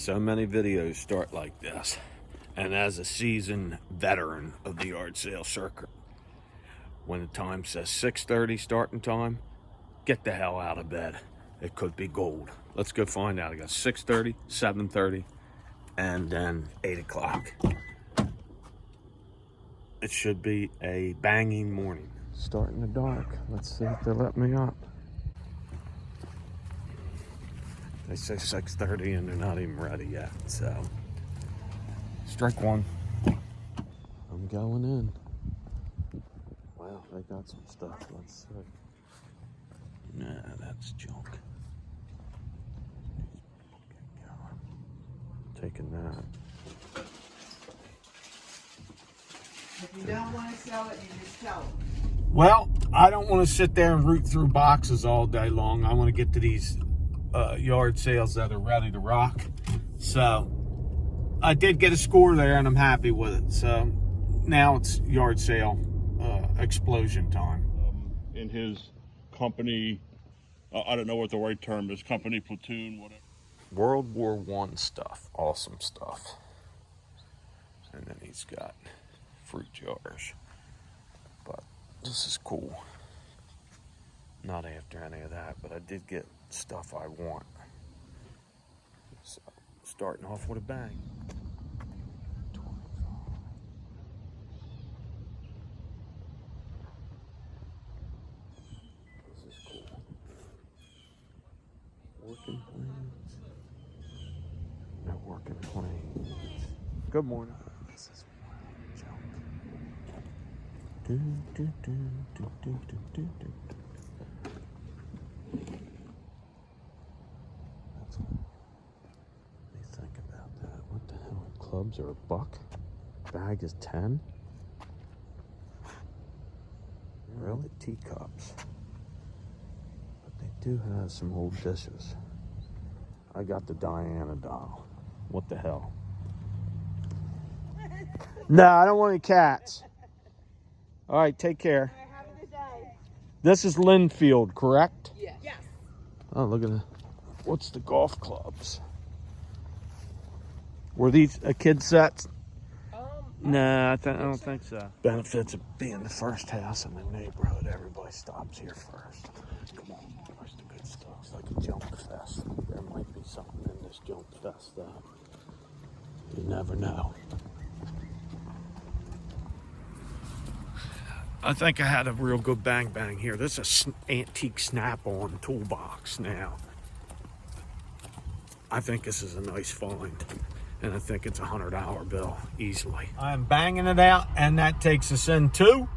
So many videos start like this. And as a seasoned veteran of the yard sale circuit, when the time says 6:30 starting time, get the hell out of bed. It could be gold. Let's go find out. I got 6:30, 7:30, and then 8 o'clock. It should be a banging morning. Starting to dark. Let's see if they let me up. They say 6:30 and they're not even ready yet, so strike one. I'm going in. Wow, they got some stuff. Let's see. Nah, that's junk. Taking that. If you don't want to sell it, you just tell them. Well, I don't want to sit there and root through boxes all day long. I want to get to these yard sales that are ready to rock. So I did get a score there and I'm happy with it. So now it's yard sale explosion time. In his company, I don't know what the right term is, company, platoon, whatever. World War I stuff, awesome stuff. And then he's got fruit jars. But this is cool. Not after any of that, but I did get stuff I want. So, starting off with a bang. 25. This is cool. Working planes. No working planes. Good morning. This is junk. Do, do, do, do, do, do, do, do. That's what they think about that. What the hell? Clubs are $1. Bag is 10. Really? Teacups. But they do have some old dishes. I got the Diana doll. What the hell? No, I don't want any cats. All right, take care. All right, have a good day. This is Linfield, correct? Yes. Yes. Oh, look at that. What's the golf clubs? Were these a kid set? Nah, I don't think so. Benefits of being the first house in the neighborhood. Everybody stops here first. Come on, where's the good stuff? It's like a junk fest. There might be something in this junk fest, though. You never know. I think I had a real good bang here. This is an antique snap-on toolbox now. I think this is a nice find. And I think it's a $100 bill easily. I'm banging it out, and that takes us into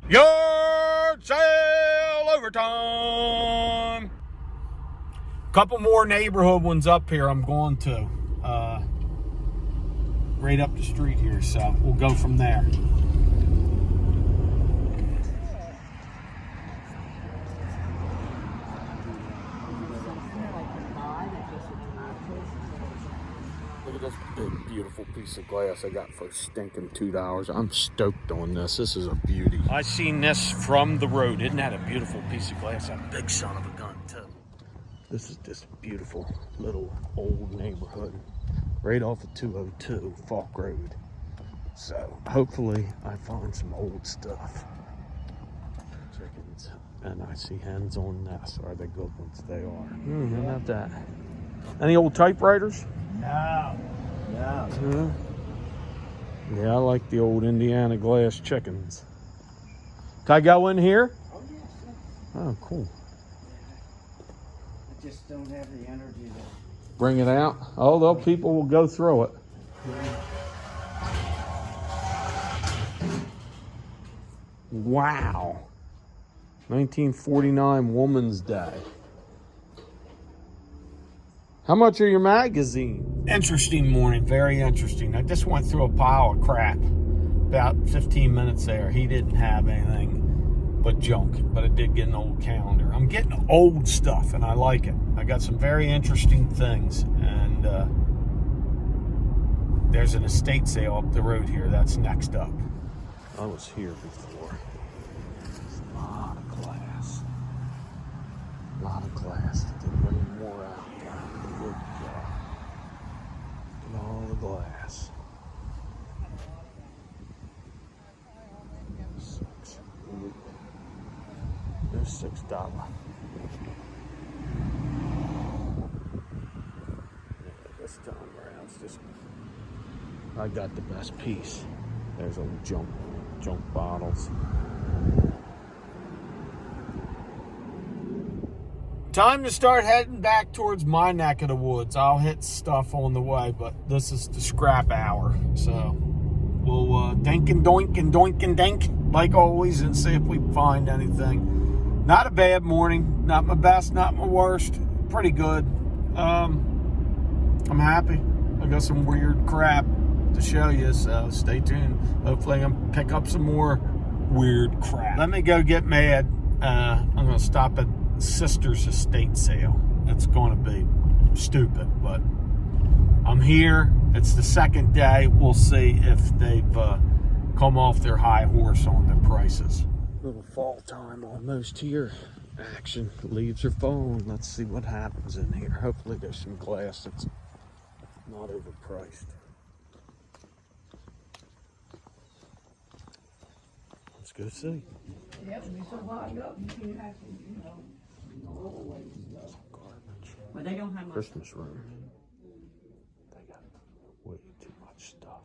yard sale overtime. Couple more neighborhood ones up here I'm going to. Right up the street here, so we'll go from there. Look at this big, beautiful piece of glass I got for stinking $2. I'm stoked on this. This is a beauty. I seen this from the road. Isn't that a beautiful piece of glass? A big son of a gun, too. This is just a beautiful little old neighborhood right off of 202 Falk Road. So hopefully I find some old stuff. Chickens. And I see hens on nests. Are they good ones? They are. How about that? Any old typewriters? No. Yeah, I like the old Indiana glass chickens. Can I go in here? Oh, yes. Oh, cool. I just don't have the energy to. Bring it out. Oh, people will go through it. Wow. 1949 Woman's Day. How much are your magazine? Interesting morning, very interesting. I just went through a pile of crap. About 15 minutes there. He didn't have anything but junk, but I did get an old calendar. I'm getting old stuff, and I like it. I got some very interesting things, and there's an estate sale up the road here. That's next up. I was here before. There's a lot of glass. A lot of glass. Didn't bring more out. Good God. $6. This time around, it's just, I got the best piece. There's old junk bottles. Time to start heading back towards my neck of the woods. I'll hit stuff on the way, but this is the scrap hour. So we'll dink and doink and doink and dink like always and see if we find anything. Not a bad morning. Not my best, not my worst. Pretty good. I'm happy. I got some weird crap to show you, so stay tuned. Hopefully I'm gonna pick up some more weird crap. Let me go get mad. I'm gonna stop at sister's estate sale. It's going to be stupid, but I'm here. It's the second day. We'll see if they've come off their high horse on the prices. Little fall time almost here. Action. Leaves are falling. Let's see what happens in here. Hopefully there's some glass that's not overpriced. Let's go see. Yep, we so wind up, you can have to, Garbage. But they don't have much. Christmas room. They got way too much stuff.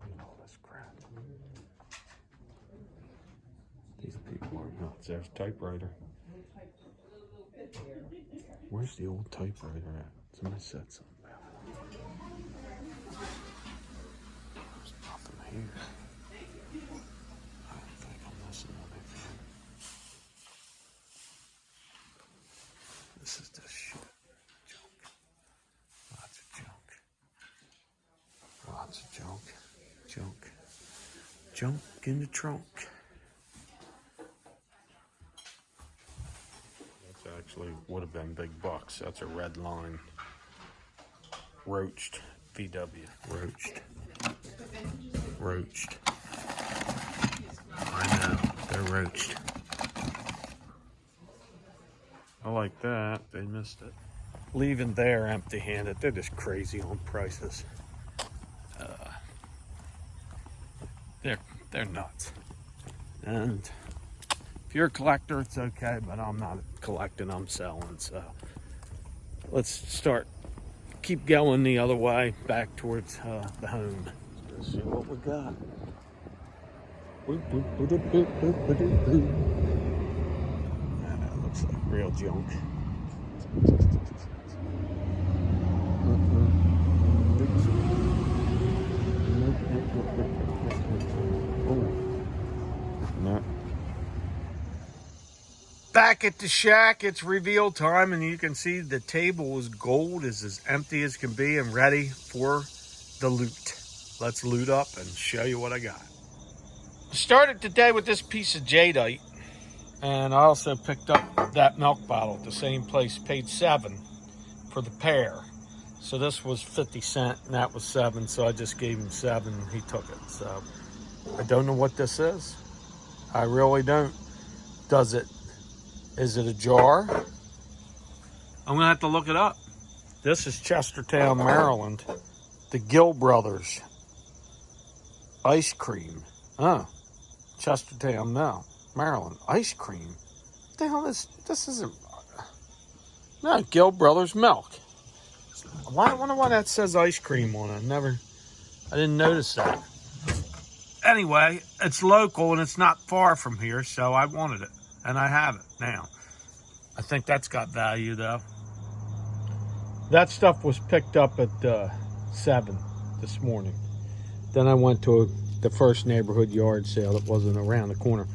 Look at all this crap. These people are nuts. There's a typewriter. Where's the old typewriter at? Somebody said something about it. There's nothing here. I don't think I'm missing anything. This is just shit. Junk. Lots of junk. Lots of junk. Junk. Junk in the trunk. That's actually would have been big bucks. That's a red line. Roached. VW. Roached. Roached. I know. They're roached. I like that. They missed it. Leaving there empty-handed. They're just crazy on prices. They're nuts. And if you're a collector, it's okay, but I'm not collecting, I'm selling. So let's keep going the other way, back towards the home. Let's see what we got. That looks like real junk. No. Back at the shack, it's reveal time, and you can see the table is gold, is as empty as can be, and ready for the loot. Let's loot up and show you what I got. Started today with this piece of jadeite, and I also picked up that milk bottle at the same place, paid $7 for the pair. So this was 50 cents and that was $7, so I just gave him $7 and he took it. So I don't know what this is. I really don't. Is it a jar? I'm gonna have to look it up. This is Chestertown, Maryland. The Gill Brothers ice cream. Oh, Chestertown, no, Maryland ice cream. What the hell is this? Isn't no Gill Brothers milk. I wonder why that says ice cream on it. I didn't notice that. Anyway, it's local and it's not far from here, so I wanted it and I have it now. I think that's got value though. That stuff was picked up at 7 this morning. Then I went to the first neighborhood yard sale that wasn't around the corner.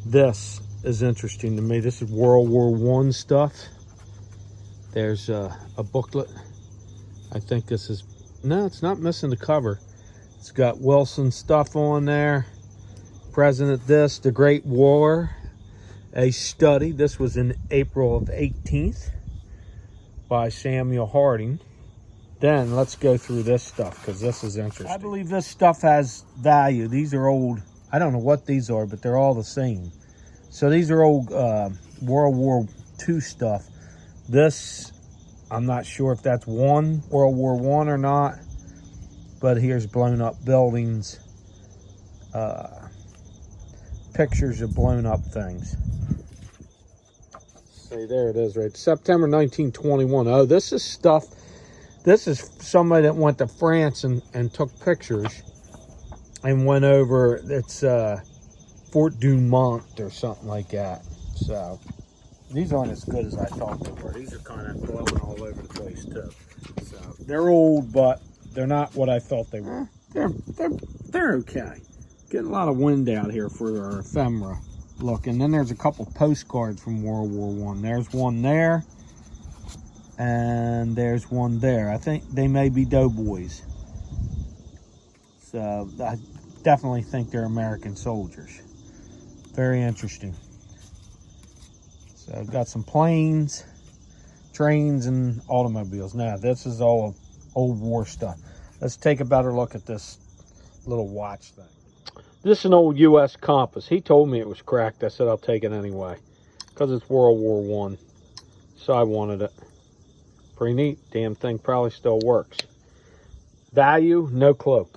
This is interesting to me. This is World War I stuff. There's a booklet. I think this is, no, it's not missing the cover. It's got Wilson stuff on there. President this, the Great War, a study. This was in April of 18th by Samuel Harding. Then let's go through this stuff because this is interesting. I believe this stuff has value. These are old, I don't know what these are, but they're all the same. So these are old World War II stuff. This, I'm not sure if that's World War I or not, but here's blown up buildings, pictures of blown up things. Hey, there it is, right? September 1921. Oh, this is stuff. This is somebody that went to France and took pictures and went over. It's Fort Dumont or something like that. So these aren't as good as I thought they were. These are kind of blowing all over the place too. So they're old, but they're not what I thought they were. They're okay. Getting a lot of wind out here for our ephemera. Look, and then there's a couple postcards from World War One. There's one there, and there's one there. I think they may be doughboys. So I definitely think they're American soldiers. Very interesting. So I've got some planes, trains, and automobiles. Now, this is all old war stuff. Let's take a better look at this little watch thing. This is an old U.S. compass. He told me it was cracked. I said I'll take it anyway because it's World War One. So I wanted it. Pretty neat. Damn thing probably still works. Value, no clue.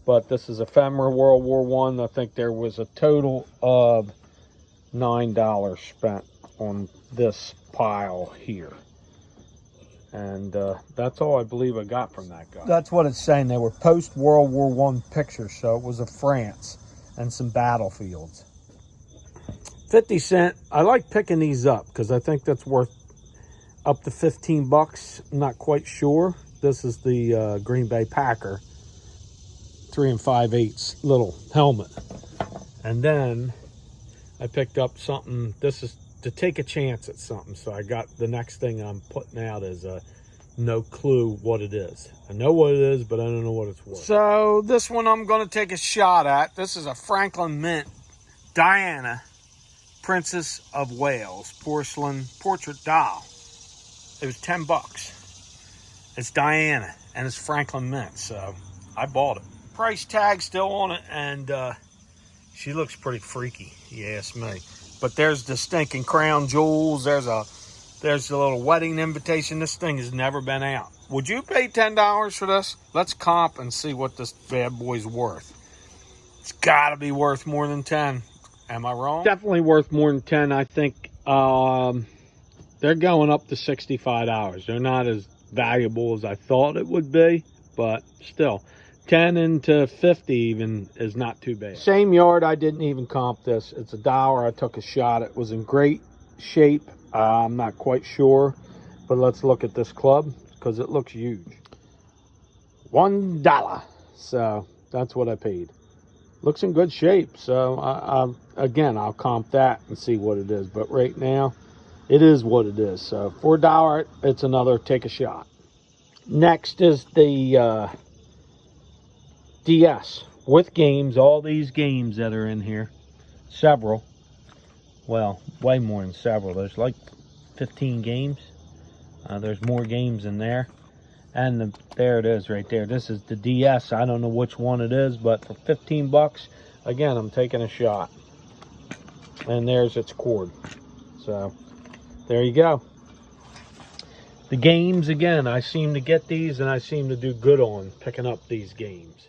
But this is ephemera World War One. I think there was a total of $9 spent on this pile here. And that's all I believe I got from that guy. That's what it's saying. They were post-World War One pictures, so it was of France and some battlefields. 50 cent. I like picking these up because I think that's worth up to 15 bucks. I'm not quite sure. This is the Green Bay Packer 3 5/8 little helmet. And then I picked up something. This is to take a chance at something. So I got the next thing I'm putting out is no clue what it is. I know what it is, but I don't know what it's worth. So this one I'm going to take a shot at. This is a Franklin Mint Diana, Princess of Wales porcelain portrait doll. It was 10 bucks. It's Diana and it's Franklin Mint, so I bought it. Price tag still on it, and she looks pretty freaky, you ask me. But there's the stinking crown jewels. There's a little wedding invitation. This thing has never been out. Would you pay $10 for this? Let's comp and see what this bad boy's worth. It's got to be worth more than 10. Am I wrong? Definitely worth more than 10. I think they're going up to $65. They're not as valuable as I thought it would be, but still. 10 into 50 even is not too bad. Same yard, I didn't even comp this. It's $1. I took a shot. It was in great shape. I'm not quite sure, but let's look at this club because it looks huge. $1. So that's what I paid. Looks in good shape. So again, I'll comp that and see what it is. But right now, it is what it is. So for $1, it's another take a shot. Next is the DS with games, all these games that are in here, several, well, way more than several. There's like 15 games. There's more games in there, and there it is right there. This is the DS. I don't know which one it is, but for 15 bucks, again, I'm taking a shot. And there's its cord. So there you go. The games, again, I seem to get these and I seem to do good on picking up these games.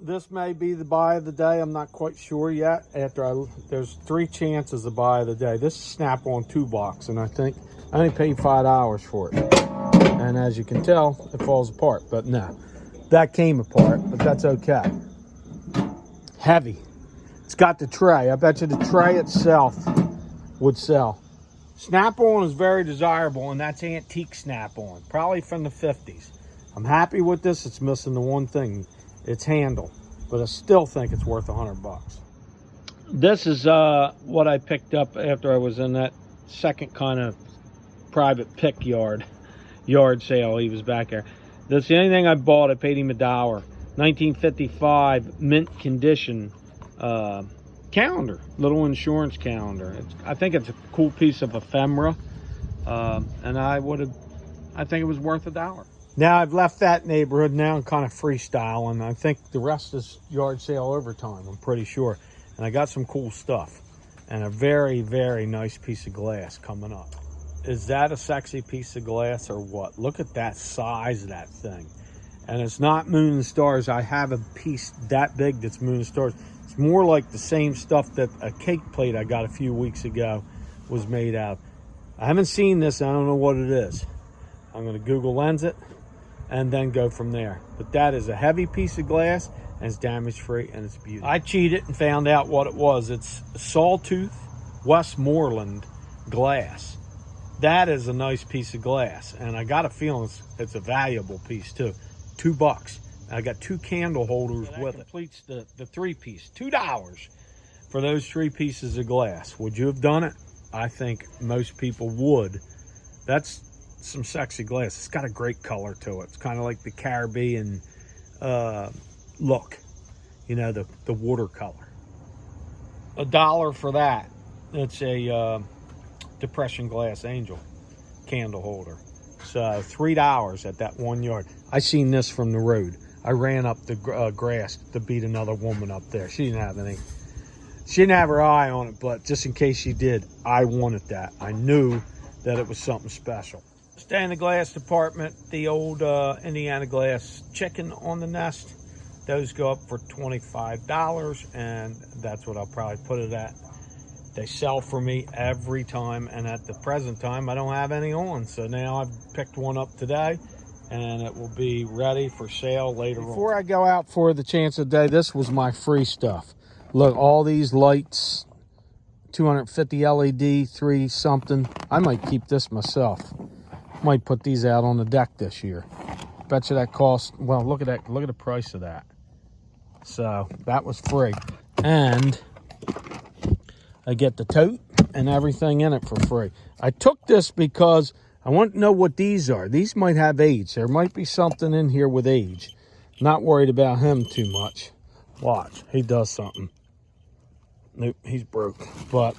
This may be the buy of the day. I'm not quite sure yet. There's 3 chances of buy of the day. This is Snap-on 2-box, and I think I only paid $5 for it. And as you can tell, it falls apart. But no, that came apart, but that's okay. Heavy. It's got the tray. I bet you the tray itself would sell. Snap-on is very desirable, and that's antique Snap-on, probably from the 50s. I'm happy with this. It's missing the one thing. Its handle, but I still think it's worth $100. This is what I picked up after I was in that second kind of private pick yard sale. He was back there. That's the only thing I bought. I paid him $1. 1955 mint condition calendar, little insurance calendar. I think it's a cool piece of ephemera, and I think it was worth $1. Now I've left that neighborhood. Now I'm kind of freestyling. I think the rest is yard sale overtime, I'm pretty sure. And I got some cool stuff and a very, very nice piece of glass coming up. Is that a sexy piece of glass or what? Look at that size of that thing. And it's not Moon and Stars. I have a piece that big that's Moon and Stars. It's more like the same stuff that a cake plate I got a few weeks ago was made out of. I haven't seen this. I don't know what it is. I'm going to Google Lens it and then go from there. But that is a heavy piece of glass, and it's damage free, and it's beautiful. I cheated and found out what it was. It's Sawtooth Westmoreland glass. That is a nice piece of glass, and I got a feeling it's a valuable piece too. $2. I got 2 candle holders with it. Completes the 3-piece. $2 for those 3 pieces of glass. Would you have done it? I think most people would. That's some sexy glass. It's got a great color to it. It's kind of like the Caribbean look, you know, the watercolor. $1 for that. It's a depression glass angel candle holder. So $3 at that 1 yard. I seen this from the road. I ran up the grass to beat another woman up there. She didn't have her eye on it, but just in case she did, I wanted that. I knew that it was something special. Stay in the glass department. The old Indiana glass chicken on the nest. Those go up for $25, and that's what I'll probably put it at. They sell for me every time, and at the present time, I don't have any on. So now I've picked one up today, and it will be ready for sale later on. Before I go out for the chance of the day, this was my free stuff. Look, all these lights, 250 LED, 3 something. I might keep this myself. Might put these out on the deck this year. Bet you that cost, well, look at that. Look at the price of that. So that was free. And I get the tote and everything in it for free. I took this because I want to know what these are. These might have age. There might be something in here with age. Not worried about him too much. Watch, he does something. Nope, he's broke. But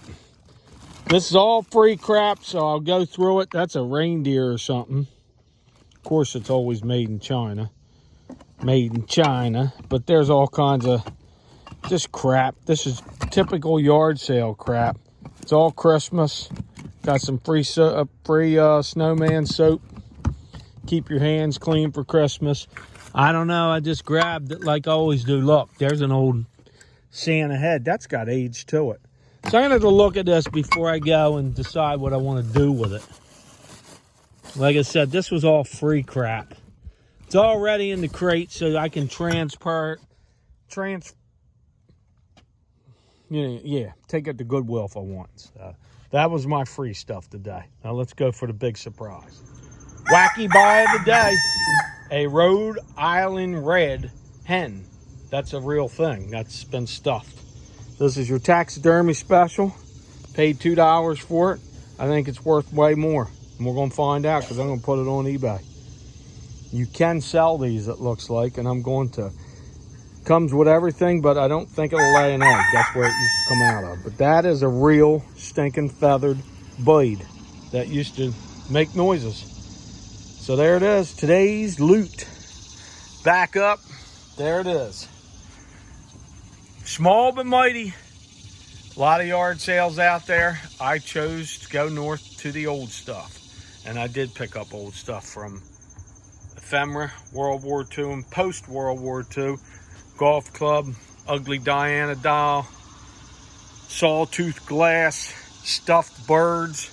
this is all free crap, so I'll go through it. That's a reindeer or something. Of course, it's always made in China. Made in China. But there's all kinds of just crap. This is typical yard sale crap. It's all Christmas. Got some free snowman soap. Keep your hands clean for Christmas. I don't know. I just grabbed it like I always do. Look, there's an old Santa head. That's got age to it. So I'm going to have to look at this before I go and decide what I want to do with it. Like I said, this was all free crap. It's already in the crate, so I can take it to Goodwill if I want. So that was my free stuff today. Now let's go for the big surprise. Wacky buy of the day. A Rhode Island red hen. That's a real thing. That's been stuffed. This is your taxidermy special. Paid $2 for it. I think it's worth way more. And we're going to find out because I'm going to put it on eBay. You can sell these, it looks like, and I'm going to. Comes with everything, but I don't think it'll lay an egg. That's where it used to come out of. But that is a real stinking feathered bird that used to make noises. So there it is. Today's loot. Back up. There it is. Small but mighty. A lot of yard sales out there. I chose to go north to the old stuff. And I did pick up old stuff from ephemera, World War II, and post-World War II. Golf club, ugly Diana doll, sawtooth glass, stuffed birds,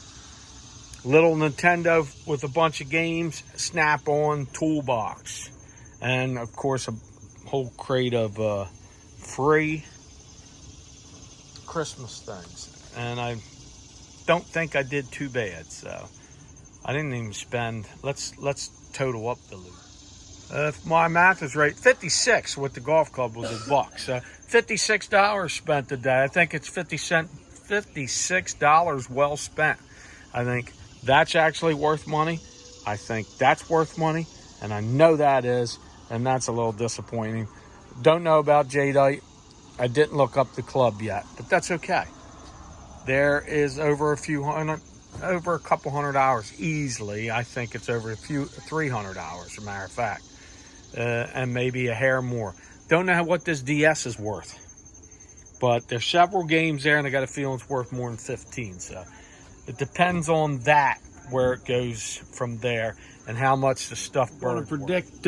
little Nintendo with a bunch of games, snap-on toolbox, and of course a whole crate of free Christmas things. And I don't think I did too bad, so I didn't even spend. Let's total up the loot. If my math is right, 56 with the golf club was $1. So $56 spent today. I think it's $56 well spent. I think that's actually worth money. I think that's worth money, and I know that is, and that's a little disappointing. Don't know about jadeite. I didn't look up the club yet, but that's okay. There is over a couple $100 easily. I think it's over $300, as a matter of fact. And maybe a hair more. Don't know what this DS is worth. But there's several games there, and I got a feeling it's worth more than 15. So it depends on that, where it goes from there, and how much the stuff burns. I predict,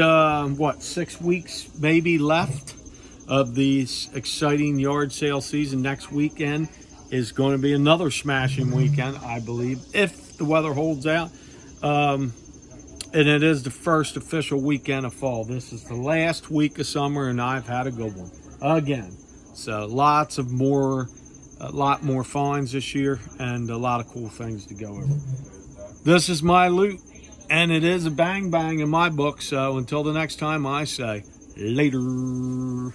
6 weeks maybe left of this exciting yard sale season. Next weekend is going to be another smashing weekend, I believe, if the weather holds out. And it is the first official weekend of fall. This is the last week of summer, and I've had a good one again. So a lot more finds this year, and a lot of cool things to go over. This is my loot, and it is a bang bang in my book. So until the next time, I say later.